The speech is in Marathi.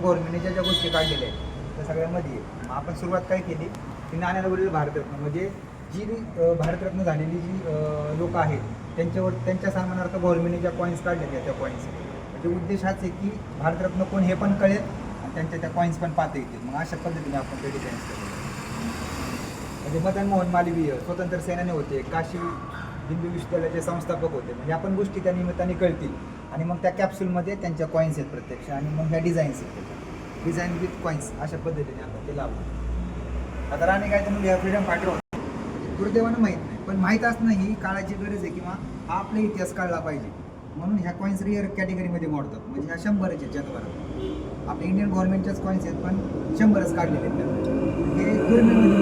गव्हर्नमेंटने ज्या ज्या गोष्टी काढलेल्या आहेत त्या सगळ्यामध्ये आहे. मग आपण सुरुवात काय केली की नाण्याला वरील भारतरत्न म्हणजे जी भारतरत्न झालेली जी लोक आहेत त्यांच्या सन्मानार्थ गव्हर्नमेंटने ज्या कॉईन्स काढलेल्या त्या कॉईन्स म्हणजे उद्देश हाच आहे की भारतरत्न कोण हे पण कळेल आणि त्यांच्या त्या कॉईन्स पण पाहता येतील. मग अशा पद्धतीने आपण ते डिझाईन्स केले. म्हणजे मदन मोहन मालवीय स्वतंत्र सेनानी होते, काशी हिंदू विश्वविद्यालयाचे संस्थापक होते. म्हणजे आपण गोष्टी त्या निमित्ताने कळतील आणि मग त्या कॅप्सूलमध्ये त्यांच्या कॉईन्स आहेत प्रत्यक्ष आणि मग ह्या डिझाईन्स आहेत डिझाईन विथ कॉईन्स अशा पद्धतीने आपण ते लावतो. आता राणी काय तर म्हणजे फ्रीडम फायटर होता दुर्दैवानं माहीत नाही, पण माहीत असणं ही काळाची गरज आहे किंवा हा आपला इतिहास कळला पाहिजे म्हणून ह्या कॉईन्स रिअर कॅटेगरीमध्ये मोडतात. म्हणजे ह्या 100च आहेत जगभरात. आपल्या इंडियन गव्हर्नमेंटच्याच कॉईन्स आहेत पण 100च काढलेले आहेत. हे दुर्मिळ